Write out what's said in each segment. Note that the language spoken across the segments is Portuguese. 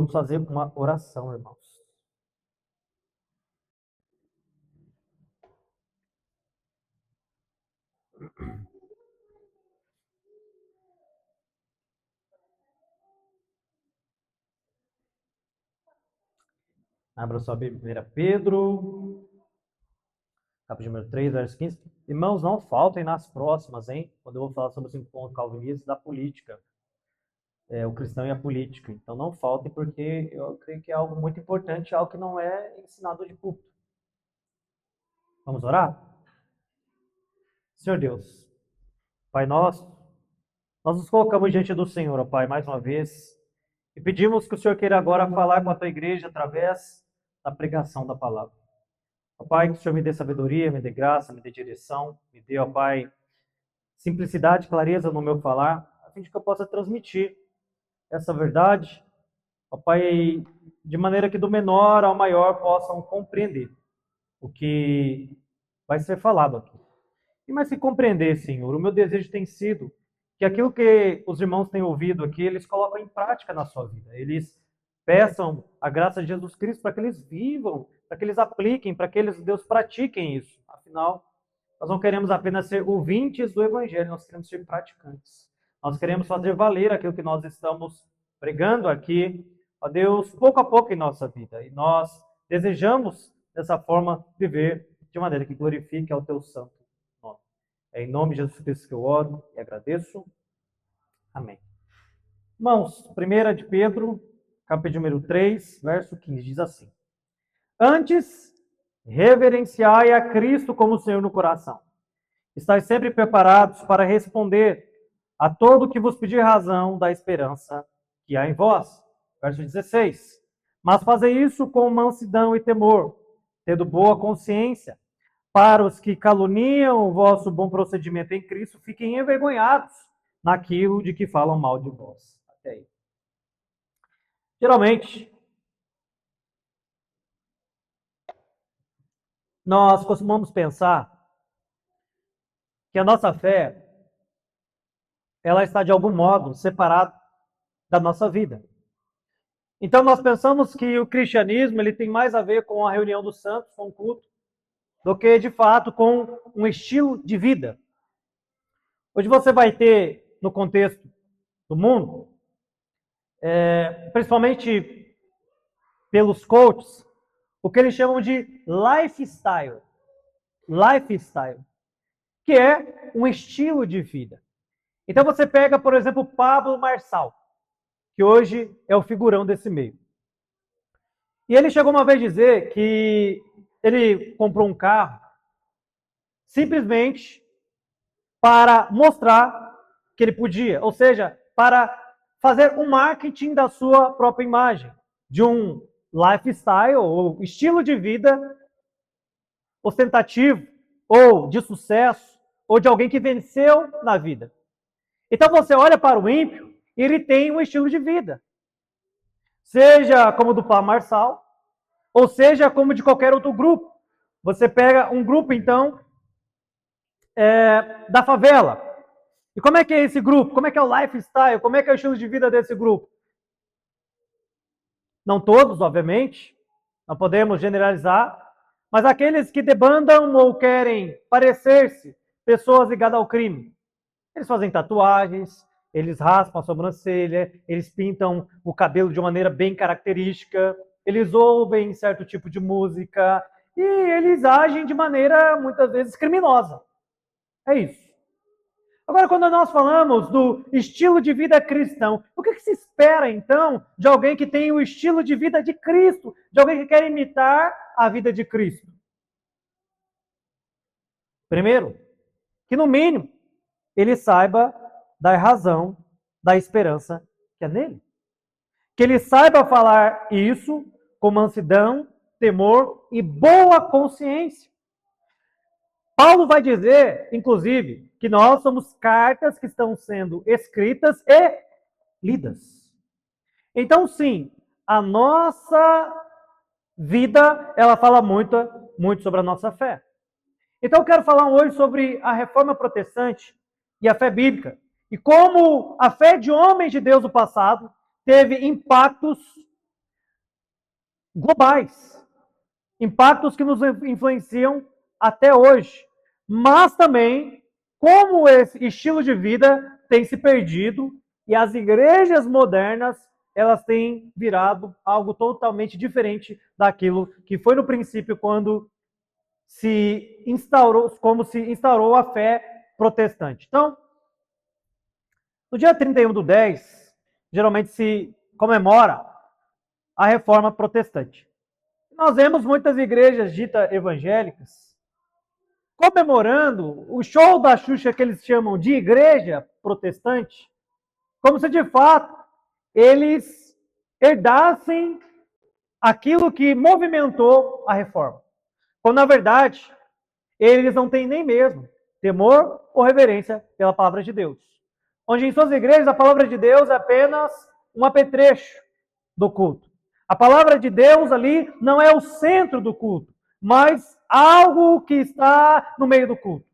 vamos fazer uma oração, irmãos. Abra sua Bíblia, 1 Pedro, capítulo número 3, verso 15. Irmãos, não faltem nas próximas, hein? Quando eu vou falar sobre os encontros calvinistas da política. O cristão e a política. Então não faltem, porque eu creio que é algo muito importante, algo que não é ensinado de púlpito. Vamos orar? Senhor Deus, Pai nosso, nós nos colocamos diante do Senhor, ó Pai, mais uma vez, e pedimos que o Senhor queira agora falar com a tua igreja através da pregação da palavra. Ó Pai, que o Senhor me dê sabedoria, me dê graça, me dê direção, me dê, ó Pai, simplicidade, clareza no meu falar, a fim de que eu possa transmitir essa verdade, ó Pai, de maneira que do menor ao maior possam compreender o que vai ser falado aqui. E mais que compreender, Senhor, o meu desejo tem sido que aquilo que os irmãos têm ouvido aqui, eles colocam em prática na sua vida. Eles peçam a graça de Jesus Cristo para que eles vivam, para que eles apliquem, para que eles, Deus, pratiquem isso. Afinal, nós não queremos apenas ser ouvintes do Evangelho, nós queremos ser praticantes. Nós queremos fazer valer aquilo que nós estamos pregando aqui, ó Deus, pouco a pouco em nossa vida. E nós desejamos, dessa forma, viver de maneira que glorifique ao teu santo nome. É em nome de Jesus Cristo que eu oro e agradeço. Amém. Irmãos, 1 de Pedro, capítulo número 3, verso 15, diz assim: Antes, reverenciai a Cristo como Senhor no coração. Estais sempre preparados para responder a todo que vos pedir razão da esperança que há em vós. Verso 16. Mas fazei isso com mansidão e temor, tendo boa consciência, para os que caluniam o vosso bom procedimento em Cristo, fiquem envergonhados naquilo de que falam mal de vós. Até aí. Geralmente, nós costumamos pensar que a nossa fé, ela está de algum modo separada da nossa vida. Então nós pensamos que o cristianismo ele tem mais a ver com a reunião dos santos, com o culto, do que de fato com um estilo de vida. Hoje você vai ter no contexto do mundo, principalmente pelos coaches, o que eles chamam de lifestyle. Lifestyle, que é um estilo de vida. Então você pega, por exemplo, Pablo Marçal, que hoje é o figurão desse meio. E ele chegou uma vez a dizer que ele comprou um carro simplesmente para mostrar que ele podia, ou seja, para fazer um marketing da sua própria imagem, de um lifestyle, ou estilo de vida ostentativo, ou de sucesso, ou de alguém que venceu na vida. Então você olha para o ímpio e ele tem um estilo de vida. Seja como do Pablo Marçal, ou seja como de qualquer outro grupo. Você pega um grupo, então, da favela. E como é que é esse grupo? Como é que é o lifestyle? Como é que é o estilo de vida desse grupo? Não todos, obviamente, não podemos generalizar, mas aqueles que debandam ou querem parecer-se pessoas ligadas ao crime. Eles fazem tatuagens, eles raspam a sobrancelha, eles pintam o cabelo de uma maneira bem característica, eles ouvem certo tipo de música e eles agem de maneira, muitas vezes, criminosa. É isso. Agora, quando nós falamos do estilo de vida cristão, o que se espera, então, de alguém que tem o estilo de vida de Cristo, de alguém que quer imitar a vida de Cristo? Primeiro, que no mínimo, ele saiba da razão, da esperança que é nele. Que ele saiba falar isso com mansidão, temor e boa consciência. Paulo vai dizer, inclusive, que nós somos cartas que estão sendo escritas e lidas. Então, sim, a nossa vida, ela fala muito sobre a nossa fé. Então, eu quero falar hoje sobre a reforma protestante e a fé bíblica. E como a fé de homens de Deus do passado teve impactos globais, impactos que nos influenciam até hoje, mas também como esse estilo de vida tem se perdido e as igrejas modernas elas têm virado algo totalmente diferente daquilo que foi no princípio quando como se instaurou a fé protestante. Então, no dia 31/10, geralmente se comemora a reforma protestante. Nós vemos muitas igrejas ditas evangélicas comemorando o show da Xuxa que eles chamam de igreja protestante, como se de fato eles herdassem aquilo que movimentou a reforma. Quando na verdade eles não têm nem mesmo temor ou reverência pela palavra de Deus. Onde em suas igrejas a palavra de Deus é apenas um apetrecho do culto. A palavra de Deus ali não é o centro do culto, mas algo que está no meio do culto.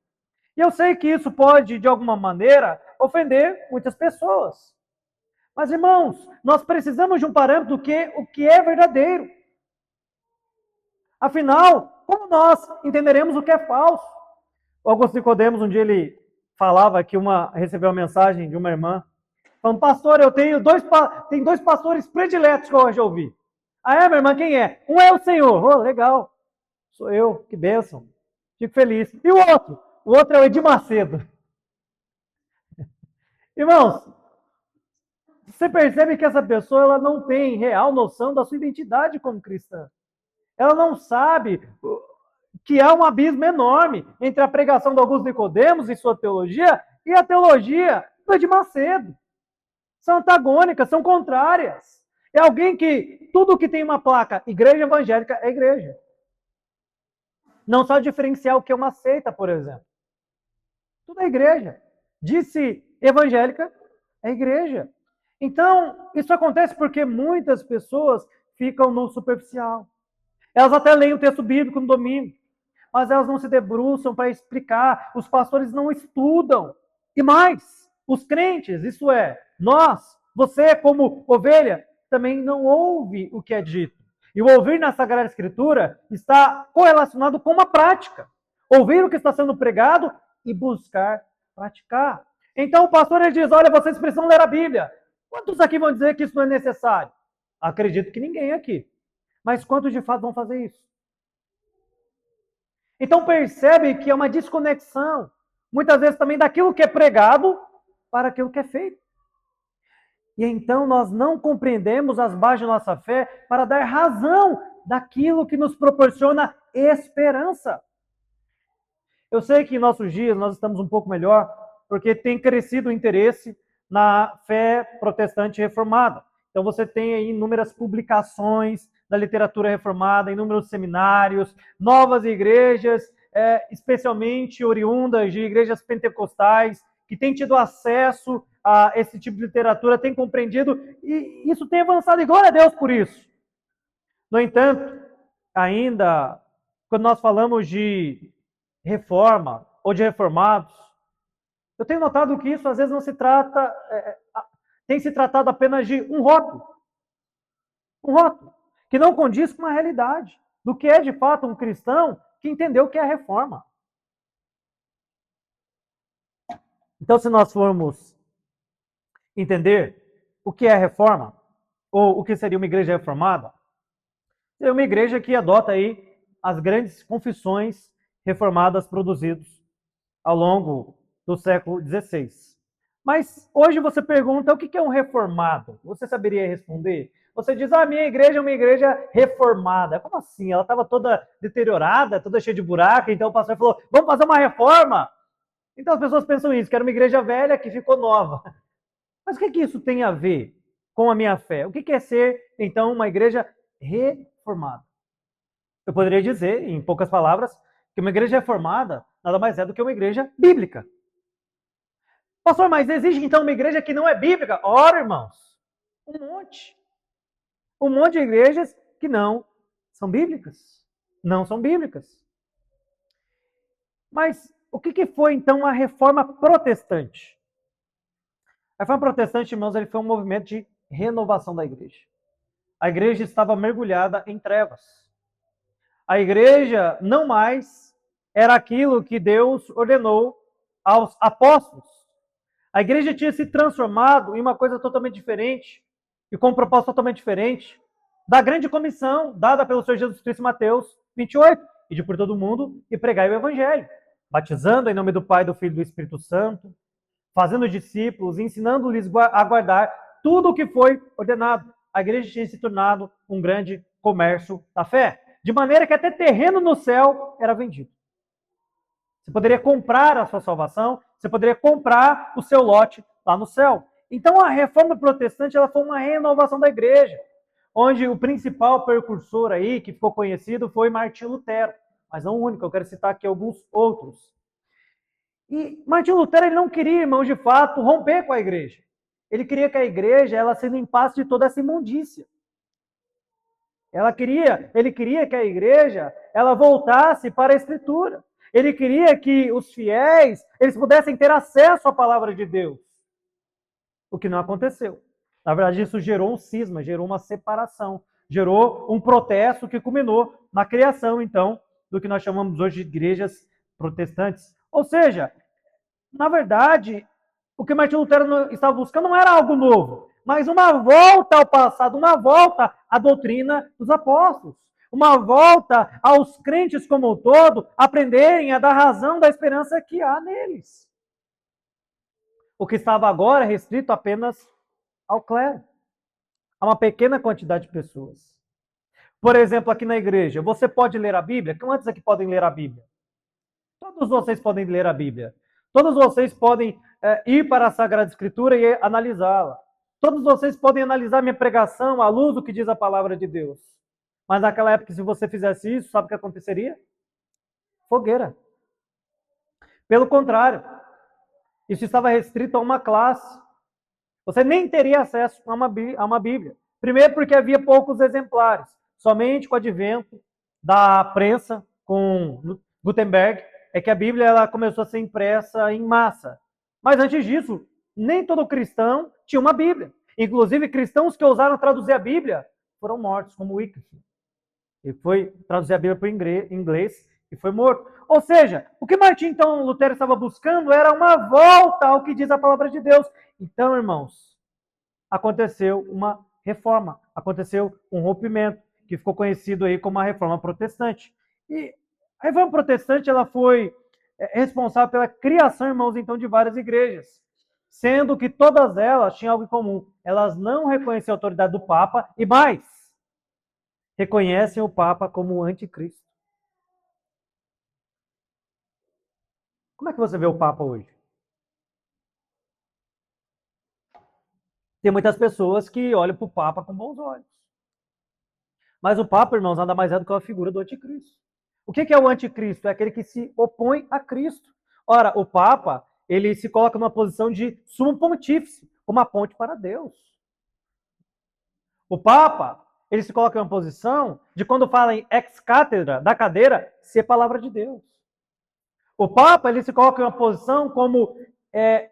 E eu sei que isso pode, de alguma maneira, ofender muitas pessoas. Mas, irmãos, nós precisamos de um parâmetro do que o que é verdadeiro. Afinal, como nós entenderemos o que é falso? O Augusto Nicodemos, um dia ele falava que recebeu uma mensagem de uma irmã, falando, pastor, eu tenho dois pastores prediletos que eu gosto de ouvir. Ah, é, minha irmã, quem é? Um é o Senhor. Oh, legal. Sou eu, que bênção. Fico feliz. E o outro? O outro é o Edir Macedo. Irmãos, você percebe que essa pessoa ela não tem real noção da sua identidade como cristã. Ela não sabe que há um abismo enorme entre a pregação do Augusto Nicodemos e sua teologia e a teologia do Edir Macedo. São antagônicas, são contrárias. É alguém que tudo que tem uma placa igreja evangélica é igreja. Não sabe diferenciar o que é uma seita, por exemplo. Tudo é igreja. Disse evangélica é igreja. Então, isso acontece porque muitas pessoas ficam no superficial. Elas até leem o texto bíblico no domingo, mas elas não se debruçam para explicar. Os pastores não estudam. E mais, os crentes, isso é, nós, você como ovelha, também não ouve o que é dito. E o ouvir na Sagrada Escritura está correlacionado com uma prática. Ouvir o que está sendo pregado e buscar praticar. Então o pastor ele diz, olha, vocês precisam ler a Bíblia. Quantos aqui vão dizer que isso não é necessário? Acredito que ninguém aqui. Mas quantos de fato vão fazer isso? Então percebe que é uma desconexão, muitas vezes também daquilo que é pregado para aquilo que é feito. E então nós não compreendemos as bases da nossa fé para dar razão daquilo que nos proporciona esperança. Eu sei que em nossos dias nós estamos um pouco melhor, porque tem crescido o interesse na fé protestante reformada. Então você tem aí inúmeras publicações da literatura reformada, inúmeros seminários, novas igrejas, especialmente oriundas de igrejas pentecostais, que têm tido acesso a esse tipo de literatura, têm compreendido, e isso tem avançado, e glória a Deus por isso. No entanto, ainda, quando nós falamos de reforma ou de reformados, eu tenho notado que isso às vezes não se trata, tem se tratado apenas de um rótulo, que não condiz com a realidade do que é de fato um cristão que entendeu o que é a reforma. Então, se nós formos entender o que é a reforma, ou o que seria uma igreja reformada, seria uma igreja que adota aí as grandes confissões reformadas produzidas ao longo do século XVI. Mas hoje você pergunta o que é um reformado? Você saberia responder? Você diz, minha igreja é uma igreja reformada. Como assim? Ela estava toda deteriorada, toda cheia de buraco, então o pastor falou, vamos fazer uma reforma? Então as pessoas pensam isso, que era uma igreja velha que ficou nova. Mas o que isso tem a ver com a minha fé? O que é ser, então, uma igreja reformada? Eu poderia dizer, em poucas palavras, que uma igreja reformada nada mais é do que uma igreja bíblica. Pastor, mas existe então uma igreja que não é bíblica? Ora, irmãos, um monte. Um monte de igrejas que não são bíblicas. Não são bíblicas. Mas o que foi então a reforma protestante? A reforma protestante, irmãos, ele foi um movimento de renovação da igreja. A igreja estava mergulhada em trevas. A igreja não mais era aquilo que Deus ordenou aos apóstolos. A igreja tinha se transformado em uma coisa totalmente diferente e com um propósito totalmente diferente da grande comissão dada pelo Senhor Jesus Cristo em Mateus 28, ide por todo mundo e pregai o evangelho, batizando em nome do Pai, do Filho e do Espírito Santo, fazendo discípulos, ensinando-lhes a guardar tudo o que foi ordenado. A igreja tinha se tornado um grande comércio da fé, de maneira que até terreno no céu era vendido. Você poderia comprar a sua salvação, você poderia comprar o seu lote lá no céu. Então a reforma protestante ela foi uma renovação da igreja, onde o principal precursor aí, que ficou conhecido, foi Martinho Lutero. Mas não o único, eu quero citar aqui alguns outros. E Martinho Lutero ele não queria, irmãos, de fato, romper com a igreja. Ele queria que a igreja ela se limpasse de toda essa imundícia. Ele queria que a igreja ela voltasse para a Escritura. Ele queria que os fiéis eles pudessem ter acesso à palavra de Deus. O que não aconteceu. Na verdade, isso gerou um cisma, gerou uma separação, gerou um protesto que culminou na criação, então, do que nós chamamos hoje de igrejas protestantes. Ou seja, na verdade, o que Martinho Lutero estava buscando não era algo novo, mas uma volta ao passado, uma volta à doutrina dos apóstolos, uma volta aos crentes como um todo aprenderem a dar razão da esperança que há neles. O que estava agora é restrito apenas ao clero, a uma pequena quantidade de pessoas. Por exemplo, aqui na igreja, você pode ler a Bíblia? Quantos aqui podem ler a Bíblia? Todos vocês podem ler a Bíblia. Todos vocês podem ir para a Sagrada Escritura e analisá-la. Todos vocês podem analisar minha pregação à luz do que diz a palavra de Deus. Mas naquela época, se você fizesse isso, sabe o que aconteceria? Fogueira. Pelo contrário, isso estava restrito a uma classe. Você nem teria acesso a uma Bíblia. Primeiro porque havia poucos exemplares. Somente com o advento da prensa, com Gutenberg, é que a Bíblia ela começou a ser impressa em massa. Mas antes disso, nem todo cristão tinha uma Bíblia. Inclusive, cristãos que ousaram traduzir a Bíblia foram mortos, como Wycliffe. Ele foi traduzir a Bíblia para o inglês e foi morto. Ou seja, o que Martim, então, Lutero estava buscando era uma volta ao que diz a palavra de Deus. Então, irmãos, aconteceu uma reforma, aconteceu um rompimento, que ficou conhecido aí como a Reforma Protestante. E a Reforma Protestante ela foi responsável pela criação, irmãos, então, de várias igrejas, sendo que todas elas tinham algo em comum. Elas não reconheciam a autoridade do Papa e mais, reconhecem o Papa como o anticristo. Como é que você vê o Papa hoje? Tem muitas pessoas que olham para o Papa com bons olhos. Mas o Papa, irmãos, nada mais é do que uma figura do anticristo. O que é o anticristo? É aquele que se opõe a Cristo. Ora, o Papa, ele se coloca numa posição de sumo pontífice, como a ponte para Deus. O Papa, ele se coloca em uma posição de quando fala em ex-cátedra, da cadeira, ser palavra de Deus. O Papa, ele se coloca em uma posição como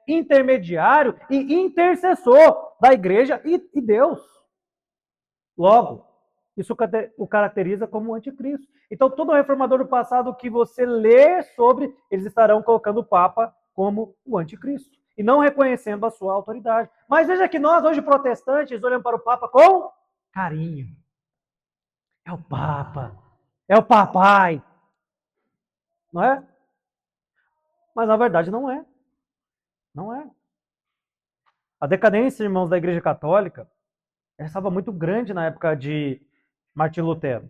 intermediário e intercessor da igreja e Deus. Logo, isso o caracteriza como o anticristo. Então, todo reformador do passado que você lê sobre, eles estarão colocando o Papa como o anticristo e não reconhecendo a sua autoridade. Mas veja que nós, hoje protestantes, olhamos para o Papa com carinho. É o Papa, é o papai, não é? Mas na verdade não é. Não é. A decadência, irmãos, da Igreja Católica estava muito grande na época de Martinho Lutero.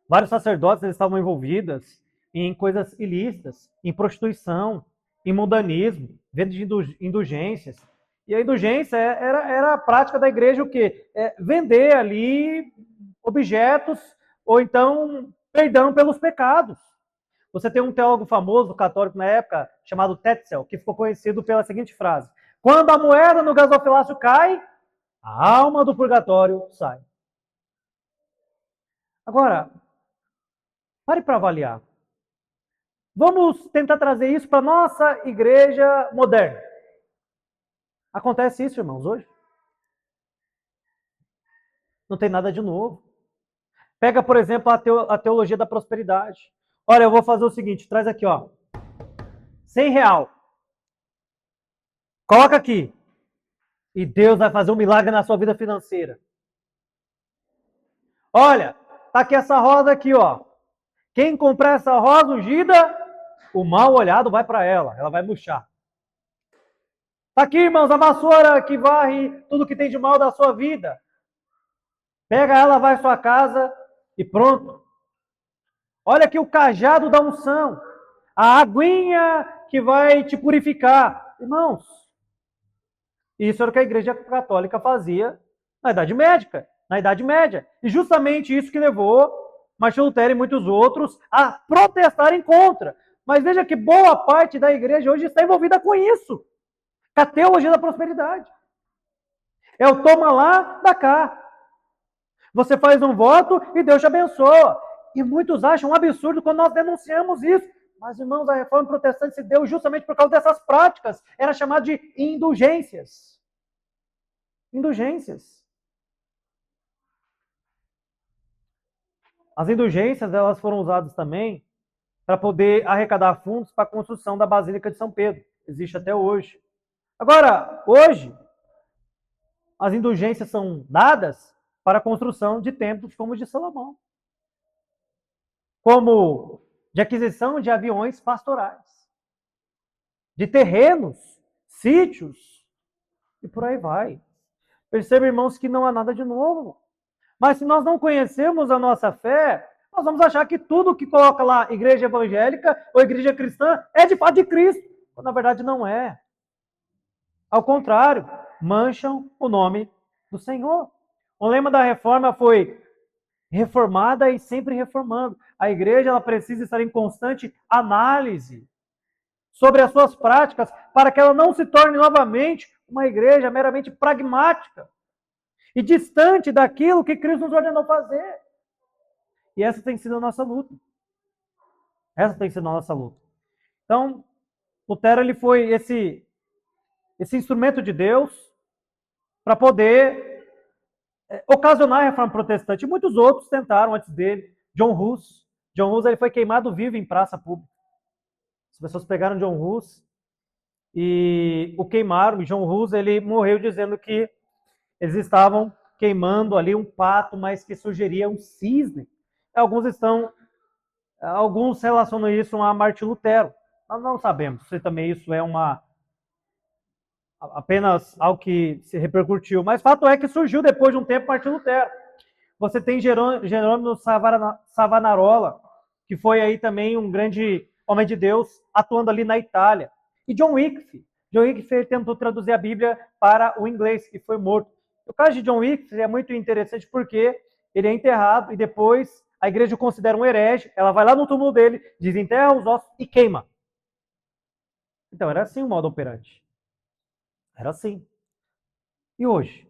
Vários sacerdotes eles estavam envolvidos em coisas ilícitas, em prostituição, em mundanismo, venda de indulgências. E a indulgência era a prática da igreja o quê? Vender ali objetos ou então perdão pelos pecados. Você tem um teólogo famoso, católico na época, chamado Tetzel, que ficou conhecido pela seguinte frase: quando a moeda no gasofilácio cai, a alma do purgatório sai. Agora, pare para avaliar. Vamos tentar trazer isso para a nossa igreja moderna. Acontece isso, irmãos, hoje? Não tem nada de novo. Pega, por exemplo, a teologia da prosperidade. Olha, eu vou fazer o seguinte, traz aqui, ó. R$100. Coloca aqui. E Deus vai fazer um milagre na sua vida financeira. Olha, tá aqui essa rosa aqui, ó. Quem comprar essa rosa ungida, o mal olhado vai para ela vai murchar. Tá aqui, irmãos, a vassoura que varre tudo que tem de mal da sua vida. Pega ela, vai à sua casa e pronto. Olha aqui o cajado da unção. A aguinha que vai te purificar. Irmãos, isso era o que a Igreja Católica fazia na Idade Média. E justamente isso que levou Martinho Lutero e muitos outros a protestarem contra. Mas veja que boa parte da igreja hoje está envolvida com isso. Com a teologia da prosperidade. É o toma lá, dá cá. Você faz um voto e Deus te abençoa. E muitos acham um absurdo quando nós denunciamos isso. Mas, irmãos, a reforma protestante se deu justamente por causa dessas práticas. Era chamado de indulgências. Indulgências. As indulgências, elas foram usadas também para poder arrecadar fundos para a construção da Basílica de São Pedro. Existe até hoje. Agora, hoje, as indulgências são dadas para a construção de templos como o de Salomão. Como de aquisição de aviões pastorais. De terrenos, sítios, e por aí vai. Perceba, irmãos, que não há nada de novo. Mas se nós não conhecemos a nossa fé, nós vamos achar que tudo que coloca lá igreja evangélica ou igreja cristã é de fato de Cristo. Quando na verdade não é. Ao contrário, mancham o nome do Senhor. O lema da reforma foi reformada e sempre reformando. A igreja ela precisa estar em constante análise sobre as suas práticas para que ela não se torne novamente uma igreja meramente pragmática e distante daquilo que Cristo nos ordenou fazer. E essa tem sido a nossa luta. Essa tem sido a nossa luta. Então, Lutero ele foi esse instrumento de Deus para poder ocasionar a reforma protestante. E muitos outros tentaram antes dele. John Hus. John Hus ele foi queimado vivo em praça pública. As pessoas pegaram John Hus e o queimaram. E John Hus ele morreu dizendo que eles estavam queimando ali um pato, mas que sugeria um cisne. Alguns relacionam isso a Martim Lutero. Nós não sabemos se também isso é apenas algo que se repercutiu. Mas fato é que surgiu depois de um tempo Martim Lutero. Você tem Jerônimo Savonarola, que foi aí também um grande homem de Deus, atuando ali na Itália. E John Wycliffe. John Wycliffe tentou traduzir a Bíblia para o inglês e foi morto. O caso de John Wycliffe é muito interessante porque ele é enterrado e depois a igreja o considera um herege, ela vai lá no túmulo dele, desenterra os ossos e queima. Então era assim o modo operante. Era assim. E hoje?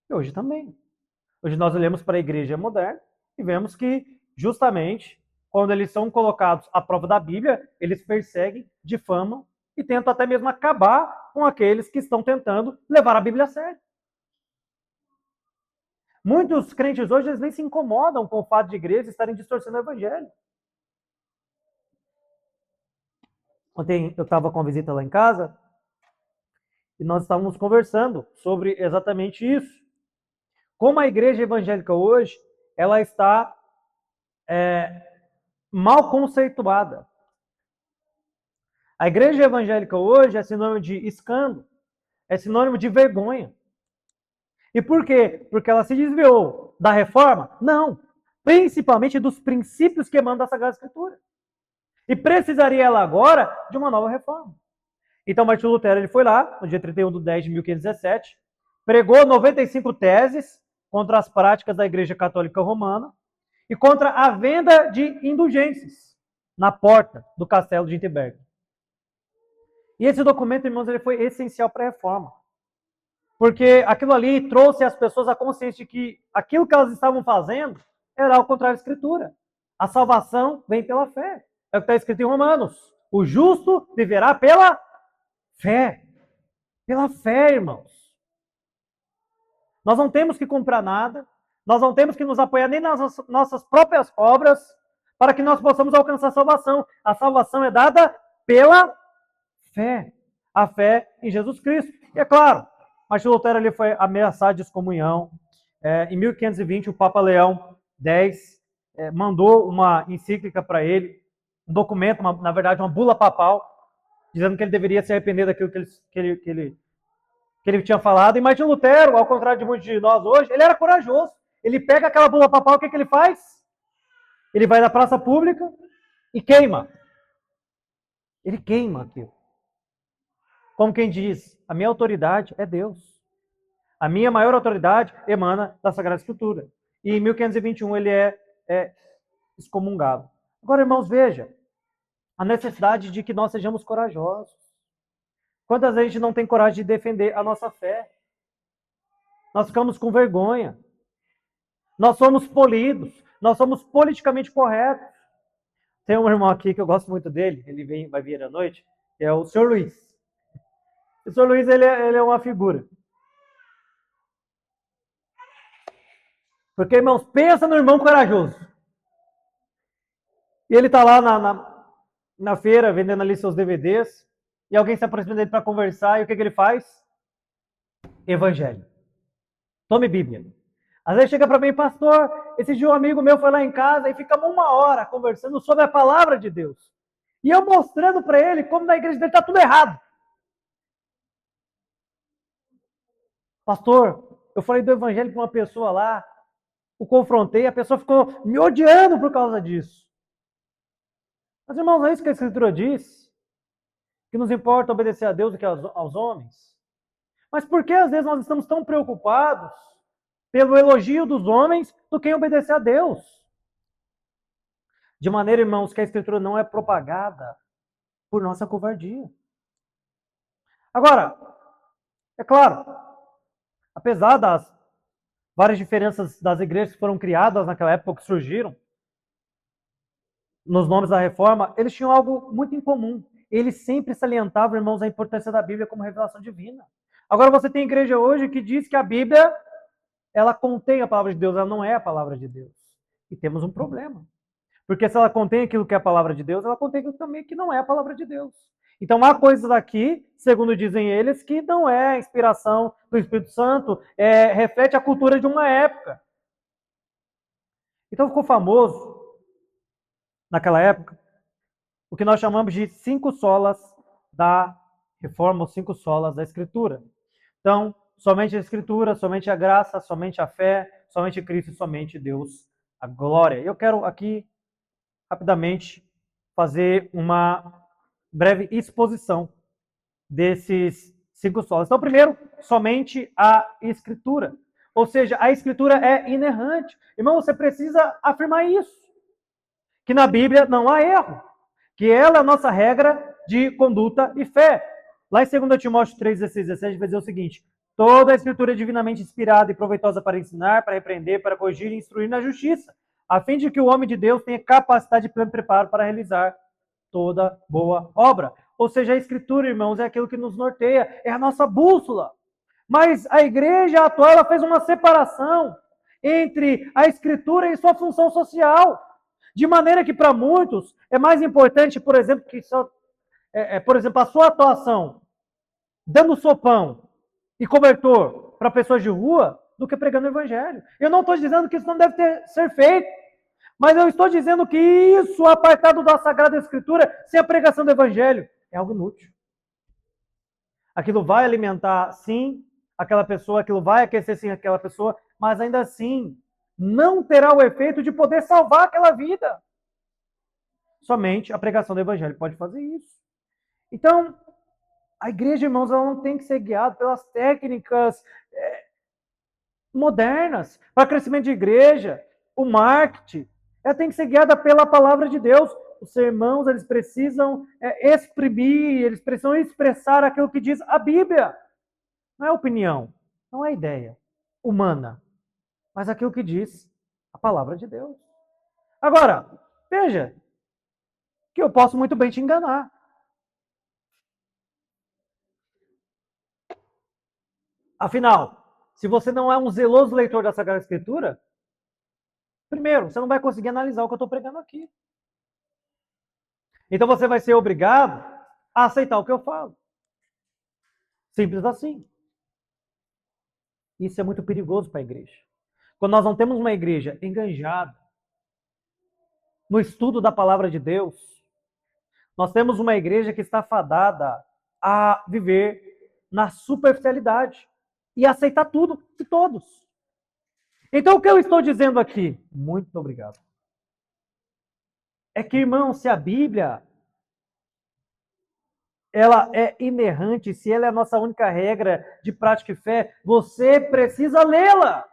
E hoje também. Hoje nós olhamos para a igreja moderna e vemos que justamente quando eles são colocados à prova da Bíblia, eles perseguem, difamam e tentam até mesmo acabar com aqueles que estão tentando levar a Bíblia a sério. Muitos crentes hoje eles nem se incomodam com o fato de igrejas estarem distorcendo o evangelho. Ontem eu estava com a visita lá em casa e nós estávamos conversando sobre exatamente isso. Como a igreja evangélica hoje, ela está mal conceituada. A igreja evangélica hoje é sinônimo de escândalo, é sinônimo de vergonha. E por quê? Porque ela se desviou da reforma? Não. Principalmente dos princípios que emanam da Sagrada Escritura. E precisaria ela agora de uma nova reforma. Então, Martinho Lutero ele foi lá, no dia 31 de 10 de 1517, pregou 95 teses contra as práticas da Igreja Católica Romana e contra a venda de indulgências na porta do castelo de Wittenberg. E esse documento, irmãos, ele foi essencial para a reforma. Porque aquilo ali trouxe às pessoas a consciência de que aquilo que elas estavam fazendo era ao contrário da Escritura. A salvação vem pela fé. É o que está escrito em Romanos. O justo viverá pela fé. Pela fé, irmãos. Nós não temos que comprar nada. Nós não temos que nos apoiar nem nas nossas próprias obras para que nós possamos alcançar a salvação. A salvação é dada pela fé. A fé em Jesus Cristo. E é claro, Martinho Lutero ali foi ameaçado de excomunhão. Em 1520, o Papa Leão X mandou uma encíclica para ele, um documento, na verdade, uma bula papal, dizendo que ele deveria se arrepender daquilo que ele tinha falado. E Martinho Lutero, ao contrário de muitos de nós hoje, ele era corajoso. Ele pega aquela bula papal, o que ele faz? Ele vai na praça pública e queima. Ele queima aquilo. Como quem diz, a minha autoridade é Deus. A minha maior autoridade emana da Sagrada Escritura. E em 1521 ele é excomungado. Agora, irmãos, veja a necessidade de que nós sejamos corajosos. Quantas vezes a gente não tem coragem de defender a nossa fé? Nós ficamos com vergonha. Nós somos polidos. Nós somos politicamente corretos. Tem um irmão aqui que eu gosto muito dele, ele vai vir à noite, que é o Sr. Luiz. O Sr. Luiz, ele é uma figura. Porque, irmãos, pensa no irmão corajoso. E ele está lá na feira, vendendo ali seus DVDs, e alguém se aproxima dele para conversar, e o que ele faz? Evangelho. Tome Bíblia. Às vezes chega para mim, pastor, esse dia um amigo meu foi lá em casa e ficamos 1 hora conversando sobre a palavra de Deus. E eu mostrando para ele como na igreja dele está tudo errado. Pastor, eu falei do evangelho para uma pessoa lá, o confrontei, a pessoa ficou me odiando por causa disso. Mas, irmãos, é isso que a Escritura diz? Que nos importa obedecer a Deus do que aos homens? Mas por que às vezes nós estamos tão preocupados pelo elogio dos homens do que em obedecer a Deus? De maneira, irmãos, que a Escritura não é propagada por nossa covardia. Agora, é claro, apesar das várias diferenças das igrejas que foram criadas naquela época, que surgiram, nos nomes da reforma, eles tinham algo muito em comum. Eles sempre salientavam, irmãos, a importância da Bíblia como revelação divina. Agora você tem igreja hoje que diz que a Bíblia, ela contém a palavra de Deus, ela não é a palavra de Deus. E temos um problema. Porque se ela contém aquilo que é a palavra de Deus, ela contém aquilo também que não é a palavra de Deus. Então há coisas aqui, segundo dizem eles, que não é a inspiração do Espírito Santo, reflete a cultura de uma época. Então ficou famoso, naquela época, o que nós chamamos de 5 solas da reforma, ou 5 solas da Escritura. Então, somente a Escritura, somente a graça, somente a fé, somente Cristo e somente Deus, a glória. Eu quero aqui, rapidamente, fazer uma breve exposição desses 5 solas. Então, primeiro, somente a Escritura. Ou seja, a Escritura é inerrante. Irmão, você precisa afirmar isso. Que na Bíblia não há erro. Que ela é a nossa regra de conduta e fé. Lá em 2 Timóteo 3, 16, 17, vai dizer o seguinte: toda a Escritura é divinamente inspirada e proveitosa para ensinar, para repreender, para corrigir e instruir na justiça, a fim de que o homem de Deus tenha capacidade de pleno preparo para realizar toda boa obra. Ou seja, a Escritura, irmãos, é aquilo que nos norteia, é a nossa bússola. Mas a igreja atual, ela fez uma separação entre a Escritura e sua função social. De maneira que, para muitos, é mais importante, por exemplo, a sua atuação dando sopão e cobertor para pessoas de rua do que pregando o evangelho. Eu não estou dizendo que isso não deve ser feito, mas eu estou dizendo que isso, apartado da Sagrada Escritura, sem a pregação do evangelho, é algo inútil. Aquilo vai alimentar, sim, aquela pessoa, aquilo vai aquecer, sim, aquela pessoa, mas ainda assim, não terá o efeito de poder salvar aquela vida. Somente a pregação do evangelho pode fazer isso. Então, a igreja, irmãos, ela não tem que ser guiada pelas técnicas modernas para crescimento de igreja, o marketing. Ela tem que ser guiada pela palavra de Deus. Os irmãos, eles precisam exprimir, eles precisam expressar aquilo que diz a Bíblia. Não é opinião, não é ideia humana, mas aquilo que diz a palavra de Deus. Agora, veja, que eu posso muito bem te enganar. Afinal, se você não é um zeloso leitor da Sagrada Escritura, Primeiro, você não vai conseguir analisar o que eu estou pregando aqui. Então você vai ser obrigado a aceitar o que eu falo. Simples assim. Isso é muito perigoso para a igreja. Quando nós não temos uma igreja enganjada no estudo da palavra de Deus, nós temos uma igreja que está fadada a viver na superficialidade e aceitar tudo de todos. Então o que eu estou dizendo aqui? Muito obrigado. É que, irmão, se a Bíblia ela é inerrante, se ela é a nossa única regra de prática e fé, você precisa lê-la.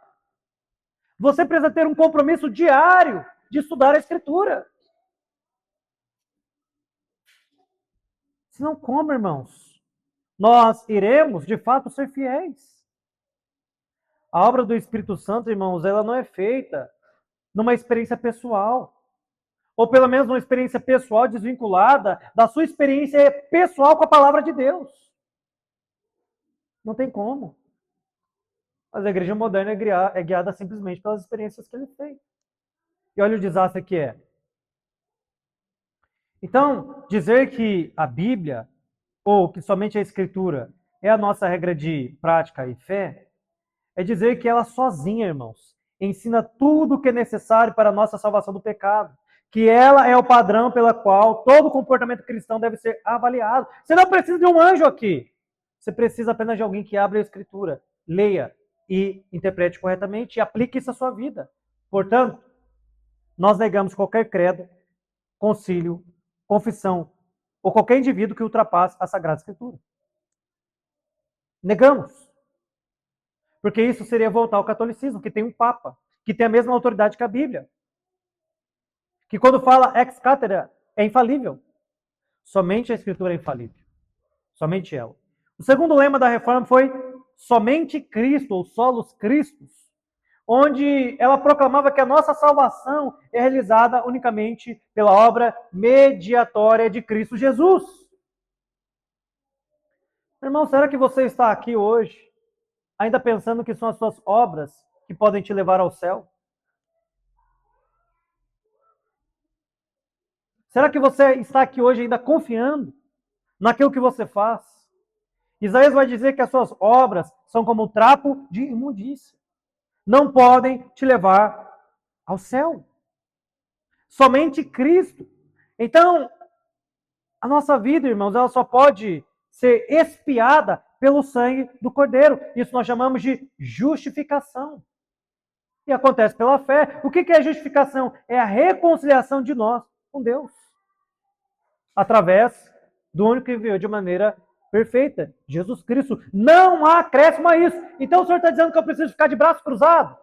Você precisa ter um compromisso diário de estudar a Escritura. Senão, como, irmãos? Nós iremos, de fato, ser fiéis. A obra do Espírito Santo, irmãos, ela não é feita numa experiência pessoal. Ou pelo menos uma experiência pessoal desvinculada da sua experiência pessoal com a palavra de Deus. Não tem como. Mas a igreja moderna é guiada simplesmente pelas experiências que ele fez. E olha o desastre que é. Então, dizer que a Bíblia, ou que somente a Escritura, é a nossa regra de prática e fé, é dizer que ela sozinha, irmãos, ensina tudo o que é necessário para a nossa salvação do pecado. Que ela é o padrão pela qual todo comportamento cristão deve ser avaliado. Você não precisa de um anjo aqui. Você precisa apenas de alguém que abra a Escritura, leia e interprete corretamente e aplique isso à sua vida. Portanto, nós negamos qualquer credo, concílio, confissão ou qualquer indivíduo que ultrapasse a Sagrada Escritura. Negamos. Porque isso seria voltar ao catolicismo, que tem um Papa, que tem a mesma autoridade que a Bíblia. Que quando fala ex cathedra é infalível. Somente a Escritura é infalível. Somente ela. O segundo lema da reforma foi somente Cristo, ou solos Christus, onde ela proclamava que a nossa salvação é realizada unicamente pela obra mediatória de Cristo Jesus. Irmão, será que você está aqui hoje ainda pensando que são as suas obras que podem te levar ao céu? Será que você está aqui hoje ainda confiando naquilo que você faz? Isaías vai dizer que as suas obras são como um trapo de imundícia. Não podem te levar ao céu. Somente Cristo. Então, a nossa vida, irmãos, ela só pode ser expiada pelo sangue do Cordeiro. Isso nós chamamos de justificação. E acontece pela fé. O que é a justificação? É a reconciliação de nós com Deus. Através do único que veio de maneira perfeita, Jesus Cristo. Não há acréscimo a isso. Então o senhor está dizendo que eu preciso ficar de braço cruzado?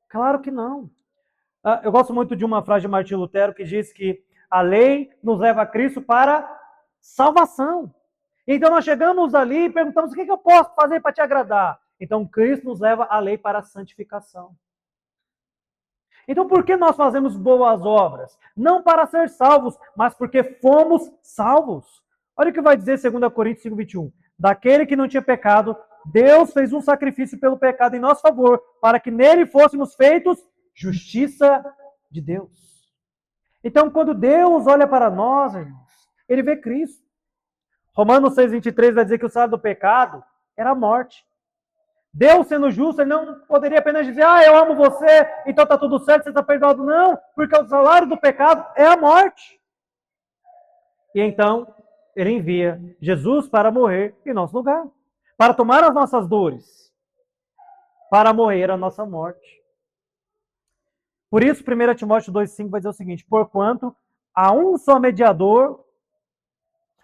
Claro que não. Eu gosto muito de uma frase de Martinho Lutero que diz que a lei nos leva a Cristo para salvação. Então nós chegamos ali e perguntamos o que eu posso fazer para te agradar. Então Cristo nos leva a lei para a santificação. Então por que nós fazemos boas obras? Não para ser salvos, mas porque fomos salvos. Olha o que vai dizer 2 Coríntios 5:21. Daquele que não tinha pecado, Deus fez um sacrifício pelo pecado em nosso favor, para que nele fôssemos feitos justiça de Deus. Então, quando Deus olha para nós, irmãos, ele vê Cristo. Romanos 6:23 vai dizer que o salário do pecado era a morte. Deus, sendo justo, ele não poderia apenas dizer, eu amo você, então está tudo certo, você está perdoado. Não, porque o salário do pecado é a morte. E então, ele envia Jesus para morrer em nosso lugar, para tomar as nossas dores, para morrer a nossa morte. Por isso, 1 Timóteo 2,5 vai dizer o seguinte, porquanto há um só mediador,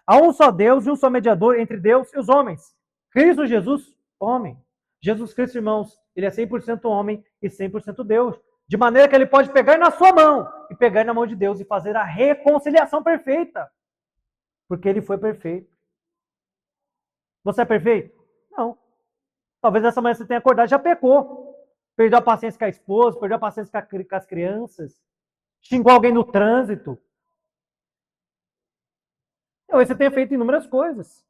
há um só Deus e um só mediador entre Deus e os homens, Cristo Jesus, homem. Jesus Cristo, irmãos, ele é 100% homem e 100% Deus, de maneira que ele pode pegar na sua mão e pegar na mão de Deus e fazer a reconciliação perfeita, porque ele foi perfeito. Você é perfeito? Não. Talvez essa manhã você tenha acordado e já pecou. Perdeu a paciência com a esposa, perdeu a paciência com as crianças, xingou alguém no trânsito. Talvez você tenha feito inúmeras coisas.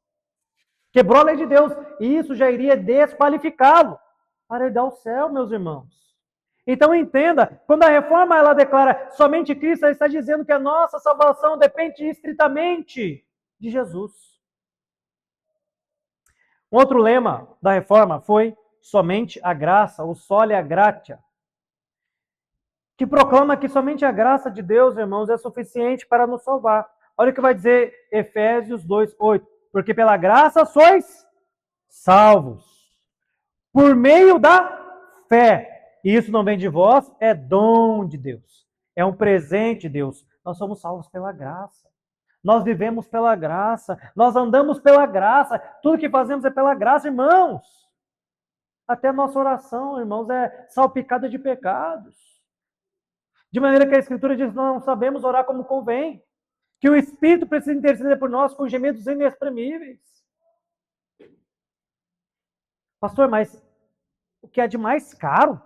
Quebrou a lei de Deus. E isso já iria desqualificá-lo para herdar o céu, meus irmãos. Então entenda, quando a reforma ela declara somente Cristo, ela está dizendo que a nossa salvação depende estritamente de Jesus. Um outro lema da reforma foi somente a graça, ou solia gratia, que proclama que somente a graça de Deus, irmãos, é suficiente para nos salvar. Olha o que vai dizer Efésios 2:8. Porque pela graça sois salvos, por meio da fé. E isso não vem de vós, é dom de Deus. É um presente de Deus. Nós somos salvos pela graça. Nós vivemos pela graça. Nós andamos pela graça. Tudo que fazemos é pela graça, irmãos. Até a nossa oração, irmãos, é salpicada de pecados. De maneira que a Escritura diz que nós não sabemos orar como convém. Que o Espírito precisa interceder por nós com gemidos inexprimíveis. Pastor, mas o que é de mais caro,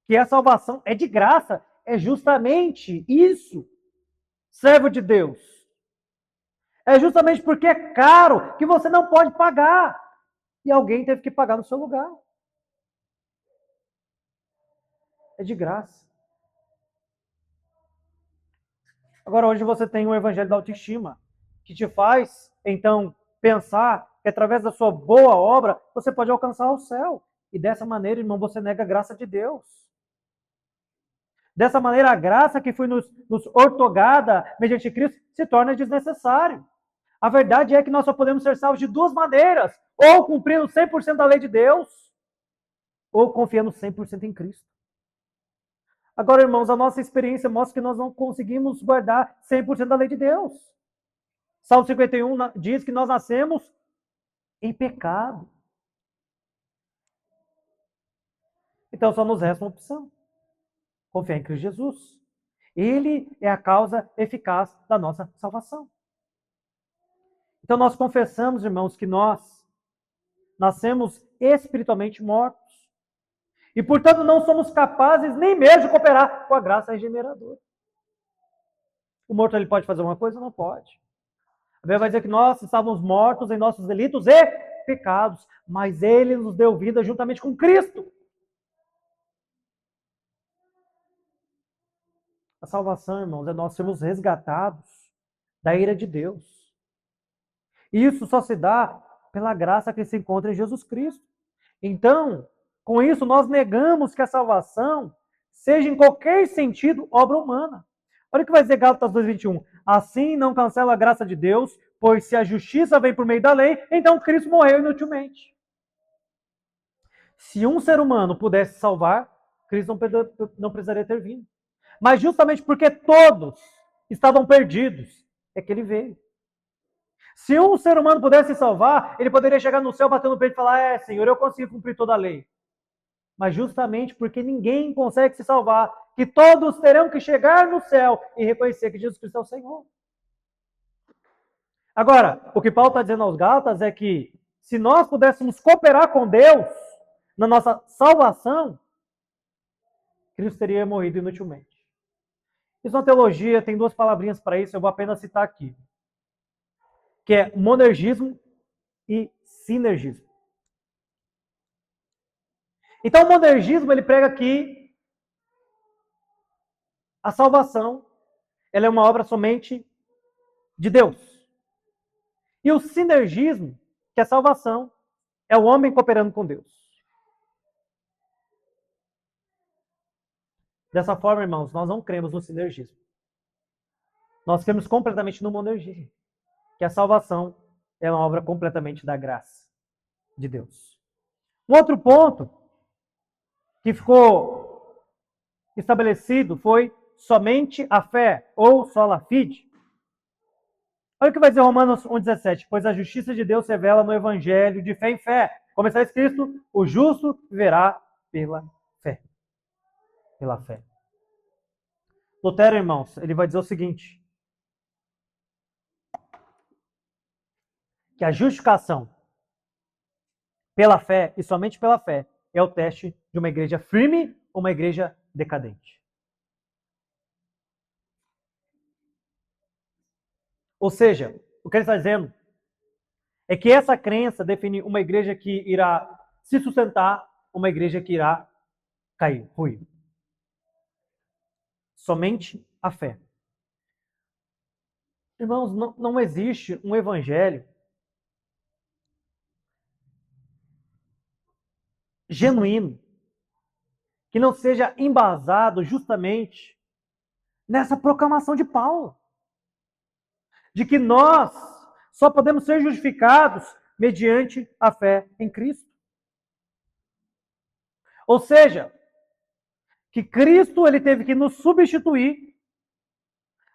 que a salvação é de graça, é justamente isso, servo de Deus. É justamente porque é caro que você não pode pagar. E alguém teve que pagar no seu lugar. É de graça. Agora, hoje você tem o evangelho da autoestima, que te faz, então, pensar que através da sua boa obra, você pode alcançar o céu. E dessa maneira, irmão, você nega a graça de Deus. Dessa maneira, a graça que foi nos ortogada mediante Cristo se torna desnecessário. A verdade é que nós só podemos ser salvos de duas maneiras: ou cumprindo 100% da lei de Deus, ou confiando 100% em Cristo. Agora, irmãos, a nossa experiência mostra que nós não conseguimos guardar 100% da lei de Deus. Salmo 51 diz que nós nascemos em pecado. Então só nos resta uma opção: confiar em Cristo Jesus. Ele é a causa eficaz da nossa salvação. Então nós confessamos, irmãos, que nós nascemos espiritualmente mortos. E, portanto, não somos capazes nem mesmo de cooperar com a graça regeneradora. O morto ele pode fazer uma coisa? Não pode. A Bíblia vai dizer que nós estávamos mortos em nossos delitos e pecados, mas ele nos deu vida juntamente com Cristo. A salvação, irmãos, é nós sermos resgatados da ira de Deus. E isso só se dá pela graça que se encontra em Jesus Cristo. Então, com isso, nós negamos que a salvação seja, em qualquer sentido, obra humana. Olha o que vai dizer Gálatas 2:21. Assim não cancela a graça de Deus, pois se a justiça vem por meio da lei, então Cristo morreu inutilmente. Se um ser humano pudesse salvar, Cristo não precisaria ter vindo. Mas justamente porque todos estavam perdidos, é que ele veio. Se um ser humano pudesse salvar, ele poderia chegar no céu, batendo no peito e falar: Senhor, eu consigo cumprir toda a lei. Mas justamente porque ninguém consegue se salvar, que todos terão que chegar no céu e reconhecer que Jesus Cristo é o Senhor. Agora, o que Paulo está dizendo aos Gálatas é que se nós pudéssemos cooperar com Deus na nossa salvação, Cristo teria morrido inutilmente. Isso na teologia tem duas palavrinhas para isso, eu vou apenas citar aqui, que é monergismo e sinergismo. Então, o monergismo, ele prega que a salvação ela é uma obra somente de Deus. E o sinergismo, que a salvação é o homem cooperando com Deus. Dessa forma, irmãos, nós não cremos no sinergismo. Nós cremos completamente no monergismo, que a salvação é uma obra completamente da graça de Deus. Um outro ponto que ficou estabelecido foi somente a fé, ou sola fide. Olha o que vai dizer Romanos 1,17. Pois a justiça de Deus se revela no evangelho de fé em fé. Como está escrito, o justo viverá pela fé. Pela fé. Lutero, irmãos, ele vai dizer o seguinte: que a justificação pela fé, e somente pela fé, é o teste de uma igreja firme ou uma igreja decadente. Ou seja, o que ele está dizendo é que essa crença define uma igreja que irá se sustentar, uma igreja que irá cair, ruir. Somente a fé. Irmãos, não existe um evangelho genuíno que não seja embasado justamente nessa proclamação de Paulo, de que nós só podemos ser justificados mediante a fé em Cristo. Ou seja, que Cristo ele teve que nos substituir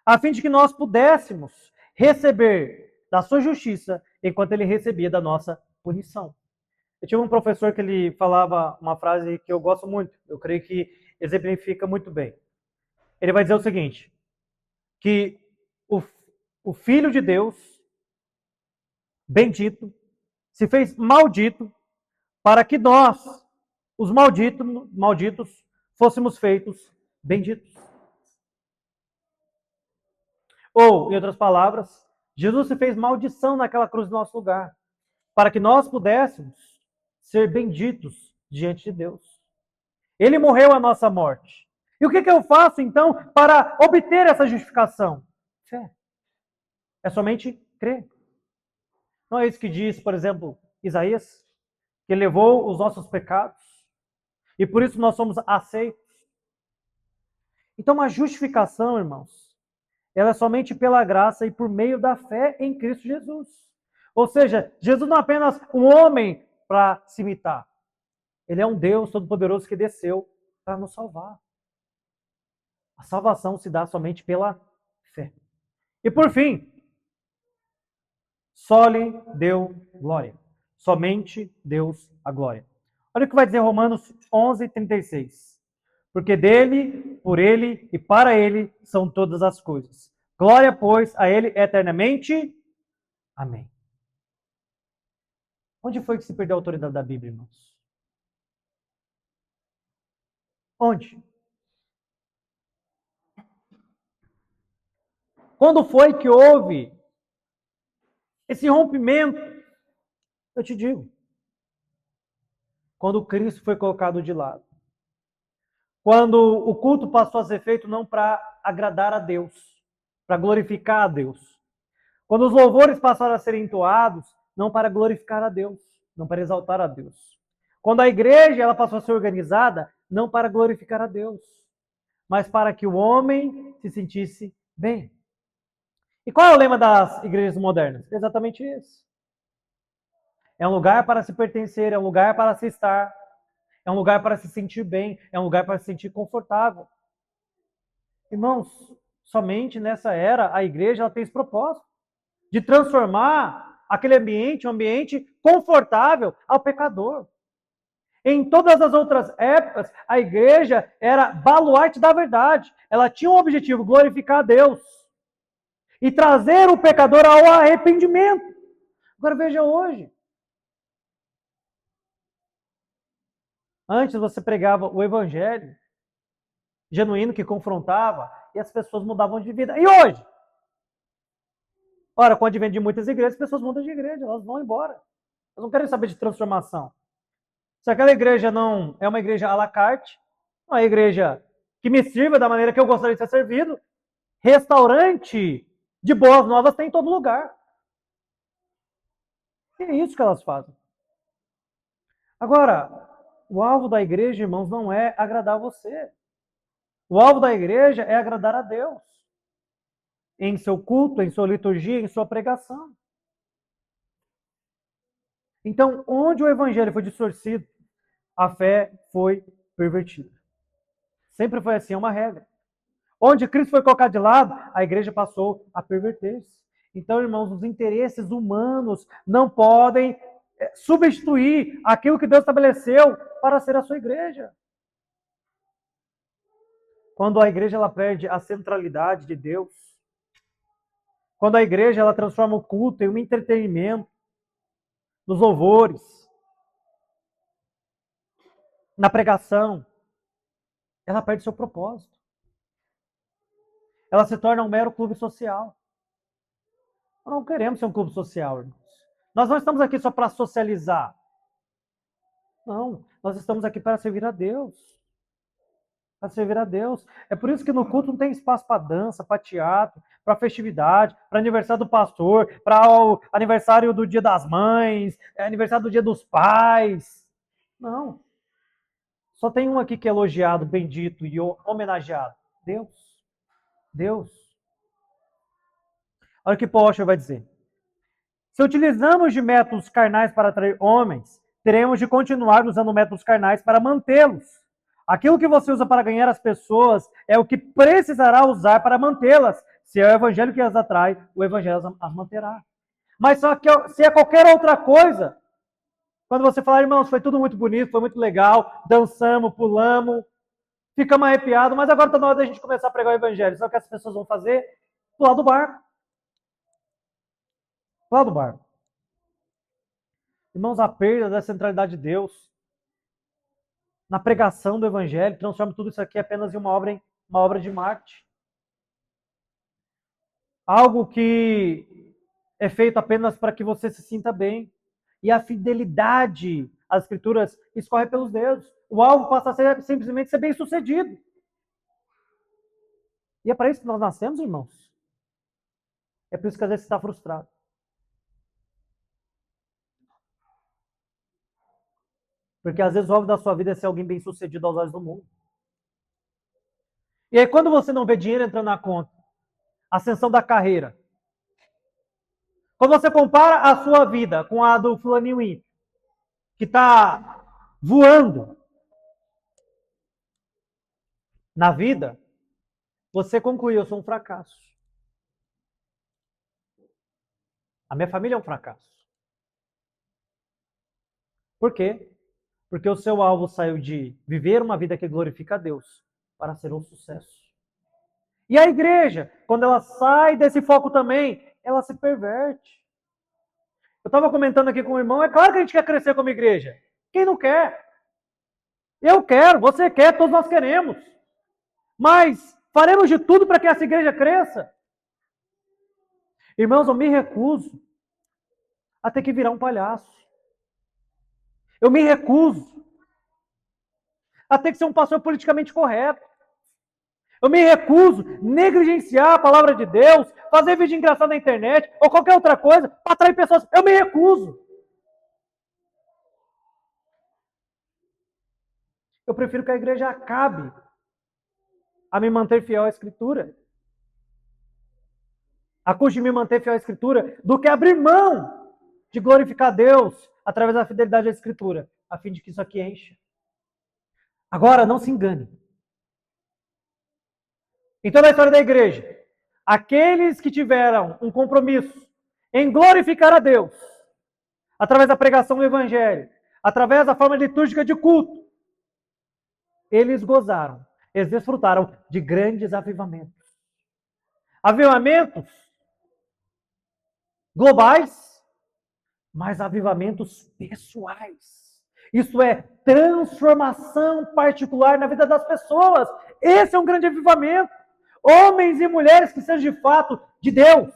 a fim de que nós pudéssemos receber da sua justiça enquanto ele recebia da nossa punição. Eu tive um professor que ele falava uma frase que eu gosto muito, eu creio que exemplifica muito bem. Ele vai dizer o seguinte, que o Filho de Deus, bendito, se fez maldito para que nós, os malditos, fôssemos feitos benditos. Ou, em outras palavras, Jesus se fez maldição naquela cruz do nosso lugar, para que nós pudéssemos ser benditos diante de Deus. Ele morreu a nossa morte. E o que eu faço, então, para obter essa justificação? Fé. É somente crer. Não é isso que diz, por exemplo, Isaías, que levou os nossos pecados, e por isso nós somos aceitos. Então, a justificação, irmãos, ela é somente pela graça e por meio da fé em Cristo Jesus. Ou seja, Jesus não é apenas um homem para se imitar. Ele é um Deus todo-poderoso que desceu para nos salvar. A salvação se dá somente pela fé. E por fim, só lhe deu glória. Somente Deus a glória. Olha o que vai dizer Romanos 11:36. Porque dele, por ele e para ele são todas as coisas. Glória, pois, a ele eternamente. Amém. Onde foi que se perdeu a autoridade da Bíblia, irmãos? Onde? Quando foi que houve esse rompimento? Eu te digo. Quando Cristo foi colocado de lado. Quando o culto passou a ser feito não para agradar a Deus, para glorificar a Deus. Quando os louvores passaram a ser entoados, não para glorificar a Deus, não para exaltar a Deus. Quando a igreja ela passou a ser organizada, não para glorificar a Deus, mas para que o homem se sentisse bem. E qual é o lema das igrejas modernas? Exatamente isso. É um lugar para se pertencer, é um lugar para se estar, é um lugar para se sentir bem, é um lugar para se sentir confortável. Irmãos, somente nessa era a igreja ela tem esse propósito de transformar aquele ambiente um ambiente confortável ao pecador. Em todas as outras épocas, a igreja era baluarte da verdade. Ela tinha um objetivo, glorificar a Deus e trazer o pecador ao arrependimento. Agora veja hoje. Antes você pregava o evangelho genuíno que confrontava e as pessoas mudavam de vida. E hoje? Ora, com o advento de muitas igrejas, as pessoas mudam de igreja, elas vão embora. Elas não querem saber de transformação. Se aquela igreja não é uma igreja à la carte, uma igreja que me sirva da maneira que eu gostaria de ser servido, restaurante de boas novas tem em todo lugar. É isso que elas fazem. Agora, o alvo da igreja, irmãos, não é agradar você. O alvo da igreja é agradar a Deus. Em seu culto, em sua liturgia, em sua pregação. Então, onde o evangelho foi distorcido, a fé foi pervertida. Sempre foi assim, é uma regra. Onde Cristo foi colocado de lado, a igreja passou a perverter-se. Então, irmãos, os interesses humanos não podem substituir aquilo que Deus estabeleceu para ser a sua igreja. Quando a igreja ela perde a centralidade de Deus, quando a igreja ela transforma o culto em um entretenimento, nos louvores, na pregação, ela perde seu propósito. Ela se torna um mero clube social. Nós não queremos ser um clube social, irmãos. Nós não estamos aqui só para socializar. Não, nós estamos aqui para servir a Deus. para servir a Deus. É por isso que no culto não tem espaço para dança, para teatro, para festividade, para aniversário do pastor, para o aniversário do Dia das Mães, aniversário do Dia dos Pais. Não. Só tem um aqui que é elogiado, bendito e homenageado. Deus. Deus. Olha o que Paul Washer vai dizer. Se utilizamos de métodos carnais para atrair homens, teremos de continuar usando métodos carnais para mantê-los. Aquilo que você usa para ganhar as pessoas é o que precisará usar para mantê-las. Se é o evangelho que as atrai, o evangelho as manterá. Mas só que se é qualquer outra coisa, quando você falar, irmãos, foi tudo muito bonito, foi muito legal, dançamos, pulamos, ficamos arrepiados, mas agora está na hora da gente começar a pregar o evangelho. Só que as pessoas vão fazer pular do barco. Pular do barco. Irmãos, a perda da centralidade de Deus na pregação do evangelho transforma tudo isso aqui apenas em uma obra de marketing. Algo que é feito apenas para que você se sinta bem. E a fidelidade às escrituras escorre pelos dedos. O alvo passa a ser simplesmente ser bem sucedido. E é para isso que nós nascemos, irmãos. É por isso que às vezes você está frustrado. Porque às vezes o alvo da sua vida é ser alguém bem sucedido aos olhos do mundo. E aí quando você não vê dinheiro entrando na conta, ascensão da carreira, quando você compara a sua vida com a do fulaninho ímpio, que está voando na vida, você conclui, eu sou um fracasso. A minha família é um fracasso. Por quê? Porque o seu alvo saiu de viver uma vida que glorifica a Deus para ser um sucesso. E a igreja, quando ela sai desse foco também, ela se perverte. Eu estava comentando aqui com o irmão, é claro que a gente quer crescer como igreja. Quem não quer? Eu quero, você quer, todos nós queremos. Mas faremos de tudo para que essa igreja cresça? Irmãos, eu me recuso a ter que virar um palhaço. Eu me recuso a ter que ser um pastor politicamente correto. Eu me recuso a negligenciar a palavra de Deus, fazer vídeo engraçado na internet ou qualquer outra coisa para atrair pessoas. Eu me recuso. Eu prefiro que a igreja acabe a me manter fiel à Escritura. A custo de me manter fiel à Escritura, do que abrir mão de glorificar Deus através da fidelidade à Escritura, a fim de que isso aqui encha. Agora, não se engane. Em toda a história da igreja, aqueles que tiveram um compromisso em glorificar a Deus, através da pregação do Evangelho, através da forma litúrgica de culto, eles gozaram, eles desfrutaram de grandes avivamentos. Avivamentos globais, mas avivamentos pessoais. Isso é transformação particular na vida das pessoas. Esse é um grande avivamento. Homens e mulheres que sejam de fato de Deus.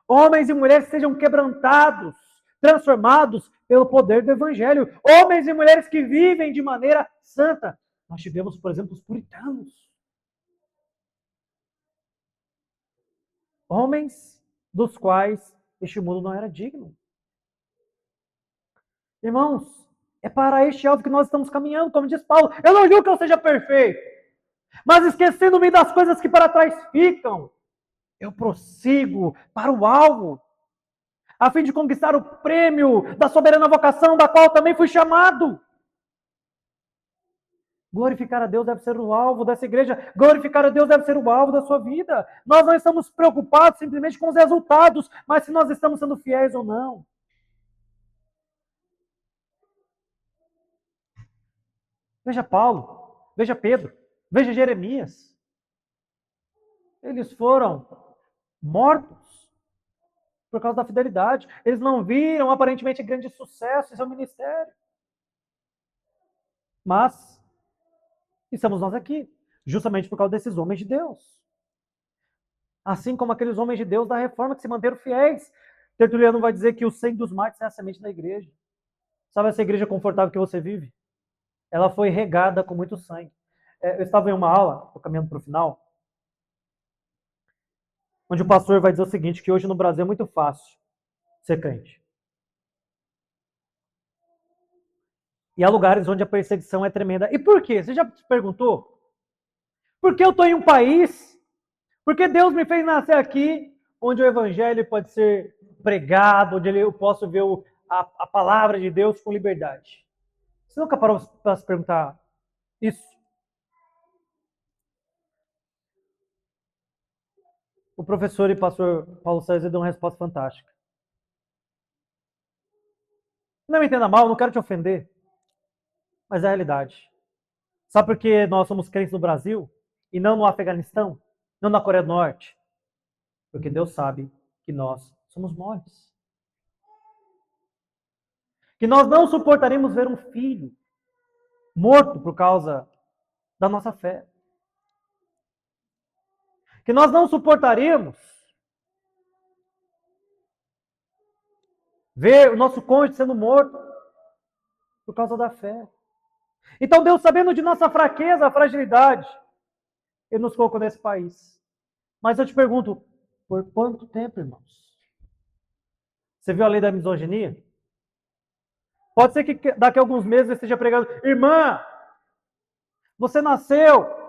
Homens e mulheres que sejam quebrantados, transformados pelo poder do Evangelho. Homens e mulheres que vivem de maneira santa. Nós tivemos, por exemplo, os puritanos. Homens dos quais este mundo não era digno. Irmãos, é para este alvo que nós estamos caminhando, como diz Paulo. Eu não digo que eu seja perfeito, mas esquecendo-me das coisas que para trás ficam, eu prossigo para o alvo, a fim de conquistar o prêmio da soberana vocação, da qual também fui chamado. Glorificar a Deus deve ser o alvo dessa igreja. Glorificar a Deus deve ser o alvo da sua vida. Nós não estamos preocupados simplesmente com os resultados, mas se nós estamos sendo fiéis ou não. Veja Paulo, veja Pedro, veja Jeremias. Eles foram mortos por causa da fidelidade. Eles não viram aparentemente grande sucesso em seu ministério. Mas estamos nós aqui, justamente por causa desses homens de Deus. Assim como aqueles homens de Deus da reforma que se manteram fiéis. Tertuliano vai dizer que o sangue dos mártires é a semente da igreja. Sabe essa igreja confortável que você vive? Ela foi regada com muito sangue. Eu estava em uma aula, estou caminhando para o final, onde o pastor vai dizer o seguinte, que hoje no Brasil é muito fácil ser crente. E há lugares onde a perseguição é tremenda. E por quê? Você já se perguntou? Por que eu estou em um país? Porque Deus me fez nascer aqui, onde o evangelho pode ser pregado, onde eu posso ver a palavra de Deus com liberdade. Você nunca parou para se perguntar isso? O professor e pastor Paulo César deu uma resposta fantástica. Não me entenda mal, não quero te ofender, mas é a realidade. Sabe por que nós somos crentes no Brasil e não no Afeganistão, não na Coreia do Norte? Porque Deus sabe que nós somos moles. Que nós não suportaríamos ver um filho morto por causa da nossa fé. Que nós não suportaríamos ver o nosso cônjuge sendo morto por causa da fé. Então Deus, sabendo de nossa fraqueza, fragilidade, Ele nos colocou nesse país. Mas eu te pergunto, por quanto tempo, irmãos? Você viu a lei da misoginia? Pode ser que daqui a alguns meses você esteja pregando, irmã, você nasceu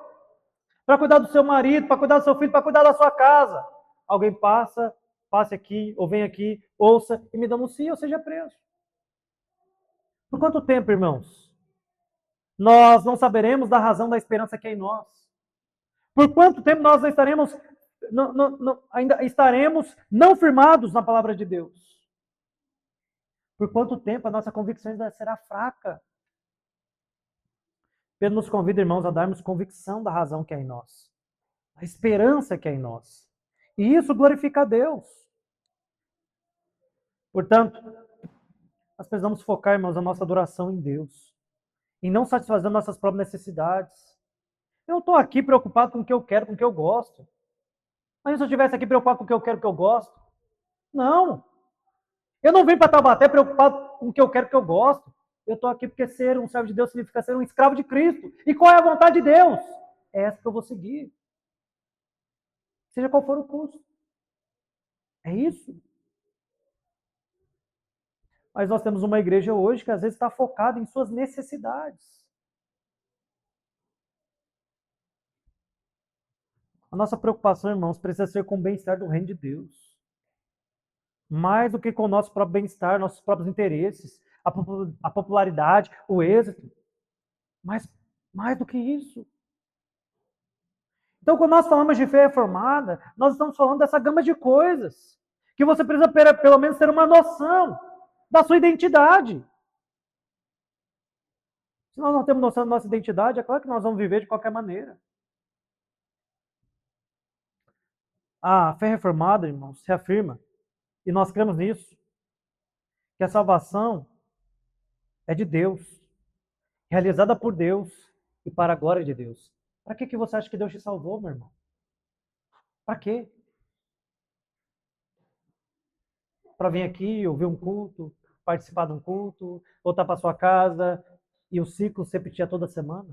para cuidar do seu marido, para cuidar do seu filho, para cuidar da sua casa. Alguém passe aqui, ou vem aqui, ouça e me denuncie, ou seja preso. Por quanto tempo, irmãos? Nós não saberemos da razão da esperança que é em nós. Por quanto tempo nós ainda estaremos não firmados na palavra de Deus? Por quanto tempo a nossa convicção ainda será fraca? Pedro nos convida, irmãos, a darmos convicção da razão que é em nós, a esperança que é em nós. E isso glorifica a Deus. Portanto, nós precisamos focar, irmãos, a nossa adoração em Deus, em não satisfazer nossas próprias necessidades. Eu não estou aqui preocupado com o que eu quero, com o que eu gosto. Mas se eu estivesse aqui preocupado com o que eu quero, com o que eu gosto? Não. Eu não venho para Taubaté preocupado com o que eu quero, com o que eu gosto. Eu estou aqui porque ser um servo de Deus significa ser um escravo de Cristo. E qual é a vontade de Deus? É essa que eu vou seguir. Seja qual for o custo. É isso. Mas nós temos uma igreja hoje que às vezes está focada em suas necessidades. A nossa preocupação, irmãos, precisa ser com o bem-estar do reino de Deus. Mais do que com o nosso próprio bem-estar, nossos próprios interesses, a popularidade, o êxito. Mas mais do que isso. Então, quando nós falamos de fé reformada, nós estamos falando dessa gama de coisas que você precisa pelo menos ter uma noção da sua identidade. Se nós não temos noção da nossa identidade, é claro que nós vamos viver de qualquer maneira. A fé reformada, irmãos, se afirma, e nós cremos nisso, que a salvação é de Deus, realizada por Deus e para a glória de Deus. Para que você acha que Deus te salvou, meu irmão? Para quê? Para vir aqui, ouvir um culto, participar de um culto, voltar para sua casa e o ciclo se repetir toda semana?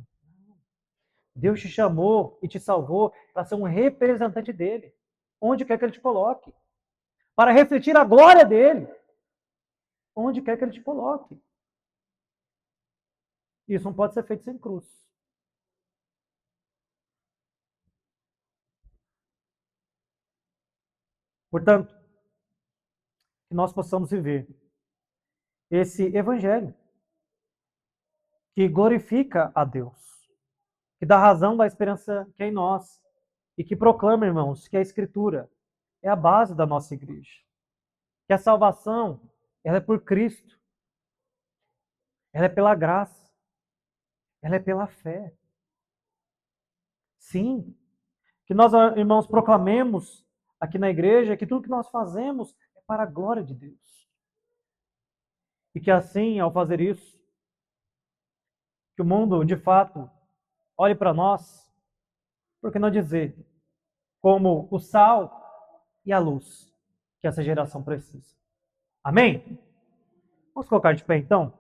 Deus te chamou e te salvou para ser um representante dele, onde quer que ele te coloque, para refletir a glória dele, onde quer que ele te coloque. Isso não pode ser feito sem cruz. Portanto, que nós possamos viver esse evangelho que glorifica a Deus, que dá razão da esperança que é em nós e que proclama, irmãos, que a Escritura é a base da nossa igreja, que a salvação ela é por Cristo, ela é pela graça, ela é pela fé. Sim, que nós, irmãos, proclamemos aqui na igreja que tudo que nós fazemos é para a glória de Deus. E que assim, ao fazer isso, que o mundo, de fato, olhe para nós, por que não dizer, como o sal e a luz que essa geração precisa. Amém? Vamos colocar de pé, então?